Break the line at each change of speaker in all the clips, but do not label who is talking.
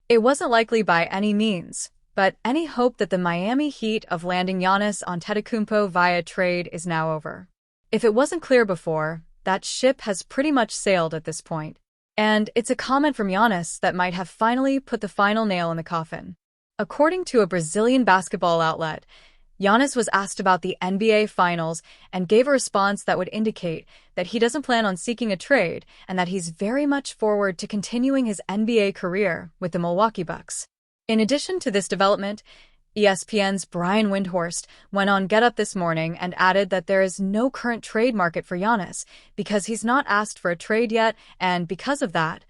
It wasn't likely by any means, but any hope that the Miami Heat of landing Giannis Antetokounmpo via trade is now over. If it wasn't clear before, that ship has pretty much sailed at this point. And it's a comment from Giannis that might have finally put the final nail in the coffin. According to a Brazilian basketball outlet, Giannis was asked about the NBA Finals and gave a response that would indicate that he doesn't plan on seeking a trade and that he's very much forward to continuing his NBA career with the Milwaukee Bucks. In addition to this development, ESPN's Brian Windhorst went on Get Up this morning and added that there is no current trade market for Giannis because he's not asked for a trade yet, and because of that,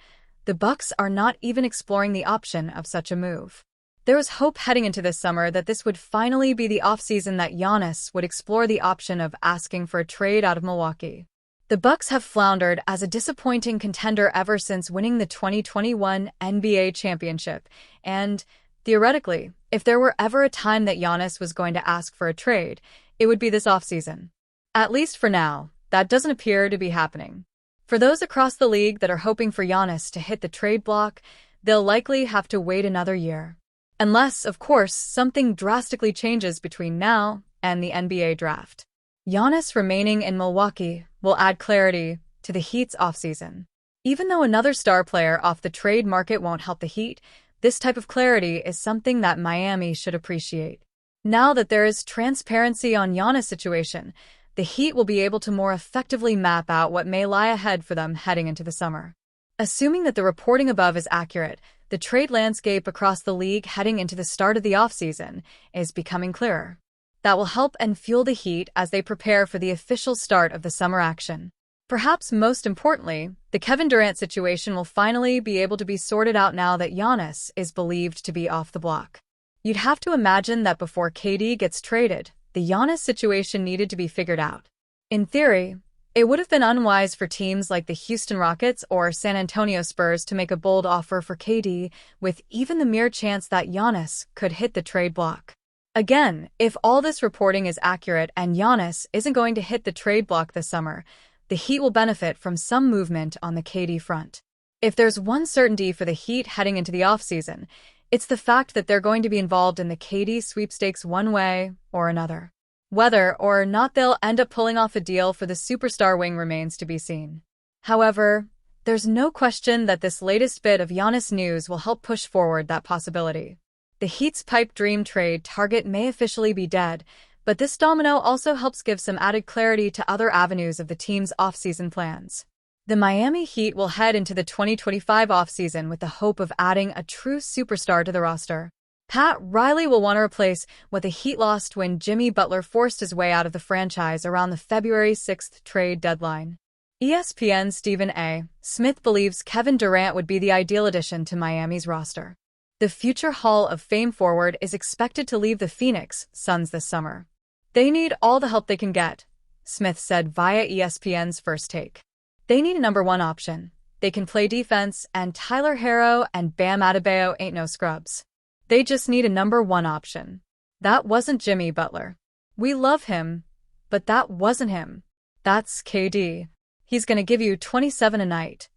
the Bucks are not even exploring the option of such a move. There was hope heading into this summer that this would finally be the offseason that Giannis would explore the option of asking for a trade out of Milwaukee. The Bucks have floundered as a disappointing contender ever since winning the 2021 NBA championship, and, theoretically, if there were ever a time that Giannis was going to ask for a trade, it would be this offseason. At least for now, that doesn't appear to be happening. For those across the league that are hoping for Giannis to hit the trade block, they'll likely have to wait another year. Unless, of course, something drastically changes between now and the NBA draft. Giannis remaining in Milwaukee will add clarity to the Heat's offseason. Even though another star player off the trade market won't help the Heat, this type of clarity is something that Miami should appreciate. Now that there is transparency on Giannis' situation, the Heat will be able to more effectively map out what may lie ahead for them heading into the summer. Assuming that the reporting above is accurate, the trade landscape across the league heading into the start of the offseason is becoming clearer. That will help and fuel the Heat as they prepare for the official start of the summer action. Perhaps most importantly, the Kevin Durant situation will finally be able to be sorted out now that Giannis is believed to be off the block. You'd have to imagine that before KD gets traded, the Giannis situation needed to be figured out. In theory, it would have been unwise for teams like the Houston Rockets or San Antonio Spurs to make a bold offer for KD with even the mere chance that Giannis could hit the trade block. Again, if all this reporting is accurate and Giannis isn't going to hit the trade block this summer, the Heat will benefit from some movement on the KD front. If there's one certainty for the Heat heading into the offseason, it's the fact that they're going to be involved in the KD sweepstakes one way or another. Whether or not they'll end up pulling off a deal for the superstar wing remains to be seen. However, there's no question that this latest bit of Giannis news will help push forward that possibility. The Heat's pipe dream trade target may officially be dead, but this domino also helps give some added clarity to other avenues of the team's offseason plans. The Miami Heat will head into the 2025 offseason with the hope of adding a true superstar to the roster. Pat Riley will want to replace what the Heat lost when Jimmy Butler forced his way out of the franchise around the February 6th trade deadline. ESPN's Stephen A. Smith believes Kevin Durant would be the ideal addition to Miami's roster. The future Hall of Fame forward is expected to leave the Phoenix Suns this summer. They need all the help they can get, Smith said via ESPN's First Take. They need a number one option. They can play defense, and Tyler Herro and Bam Adebayo ain't no scrubs. They just need a number one option. That wasn't Jimmy Butler. We love him, but that wasn't him. That's KD. He's going to give you 27 a night.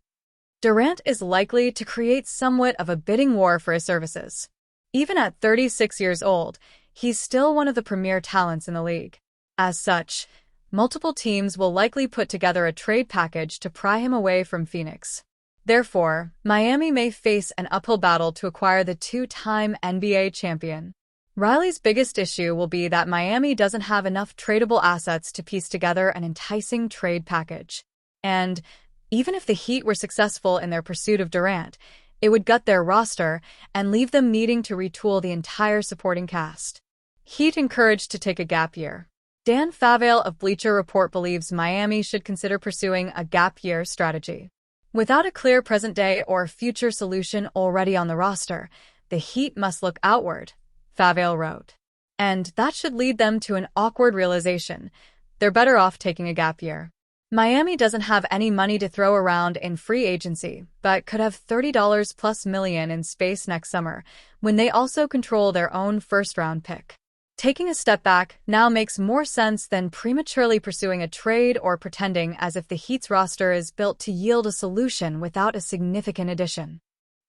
Durant is likely to create somewhat of a bidding war for his services. Even at 36 years old, he's still one of the premier talents in the league. As such, multiple teams will likely put together a trade package to pry him away from Phoenix. Therefore, Miami may face an uphill battle to acquire the two-time NBA champion. Riley's biggest issue will be that Miami doesn't have enough tradable assets to piece together an enticing trade package. And even if the Heat were successful in their pursuit of Durant, it would gut their roster and leave them needing to retool the entire supporting cast. Heat encouraged to take a gap year. Dan Favale of Bleacher Report believes Miami should consider pursuing a gap year strategy. Without a clear present-day or future solution already on the roster, the Heat must look outward, Favale wrote. And that should lead them to an awkward realization. They're better off taking a gap year. Miami doesn't have any money to throw around in free agency, but could have $30 plus million in space next summer, when they also control their own first-round pick. Taking a step back now makes more sense than prematurely pursuing a trade or pretending as if the Heat's roster is built to yield a solution without a significant addition.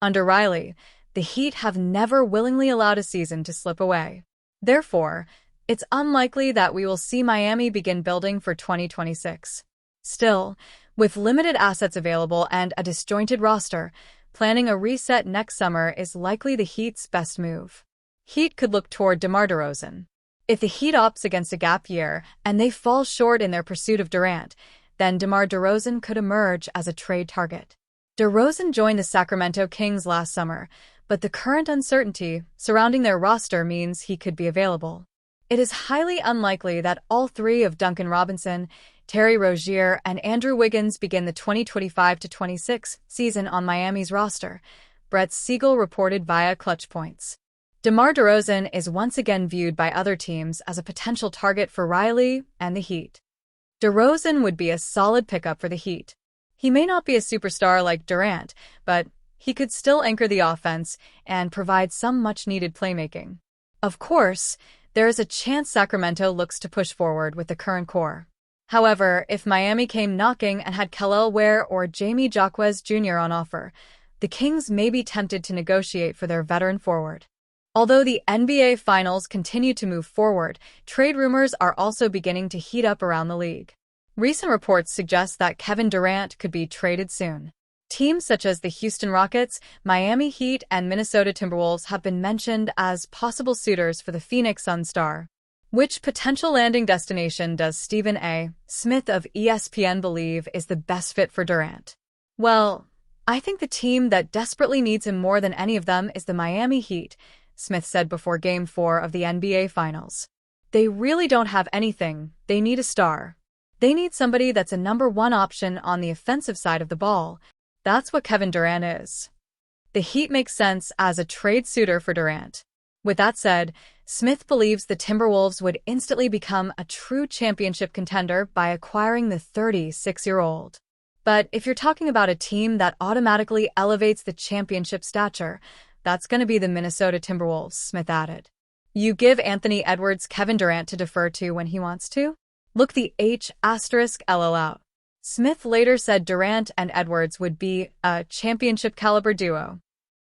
Under Riley, the the Heat have never willingly allowed a season to slip away. Therefore, it's unlikely that we will see Miami begin building for 2026. Still, with limited assets available and a disjointed roster, planning a reset next summer is likely the Heat's best move. Heat could look toward DeMar DeRozan. If the Heat opts against a gap year and they fall short in their pursuit of Durant, then DeMar DeRozan could emerge as a trade target. DeRozan joined the Sacramento Kings last summer, but the current uncertainty surrounding their roster means he could be available. It is highly unlikely that all three of Duncan Robinson, Terry Rozier, and Andrew Wiggins begin the 2025-26 season on Miami's roster, Brett Siegel reported via Clutch Points. DeMar DeRozan is once again viewed by other teams as a potential target for Riley and the Heat. DeRozan would be a solid pickup for the Heat. He may not be a superstar like Durant, but he could still anchor the offense and provide some much-needed playmaking. Of course, there is a chance Sacramento looks to push forward with the current core. However, if Miami came knocking and had Kel'el Ware or Jamie Jaquez Jr. on offer, the Kings may be tempted to negotiate for their veteran forward. Although the NBA Finals continue to move forward, trade rumors are also beginning to heat up around the league. Recent reports suggest that Kevin Durant could be traded soon. Teams such as the Houston Rockets, Miami Heat, and Minnesota Timberwolves have been mentioned as possible suitors for the Phoenix Suns star. Which potential landing destination does Stephen A. Smith of ESPN believe is the best fit for Durant? Well, I think the team that desperately needs him more than any of them is the Miami Heat, Smith said before Game 4 of the NBA Finals. They really don't have anything, they need a star. They need somebody that's a #1 option on the offensive side of the ball. That's what Kevin Durant is. The Heat makes sense as a trade suitor for Durant. With that said, Smith believes the Timberwolves would instantly become a true championship contender by acquiring the 36-year-old. But if you're talking about a team that automatically elevates the championship stature, that's going to be the Minnesota Timberwolves, Smith added. You give Anthony Edwards Kevin Durant to defer to when he wants to? Look the *LL out. Smith later said Durant and Edwards would be a championship-caliber duo.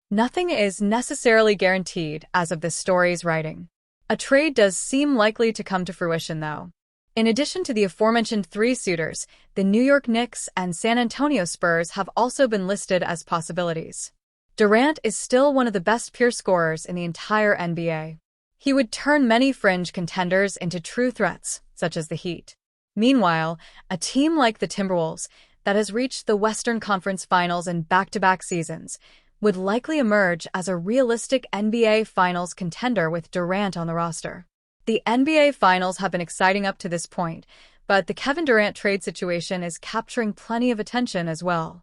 Nothing is necessarily guaranteed as of this story's writing. A trade does seem likely to come to fruition, though. In addition to the aforementioned three suitors, the New York Knicks and San Antonio Spurs have also been listed as possibilities. Durant is still one of the best pure scorers in the entire NBA. He would turn many fringe contenders into true threats, such as the Heat. Meanwhile, a team like the Timberwolves, that has reached the Western Conference Finals in back-to-back seasons, would likely emerge as a realistic NBA Finals contender with Durant on the roster. The NBA Finals have been exciting up to this point, but the Kevin Durant trade situation is capturing plenty of attention as well.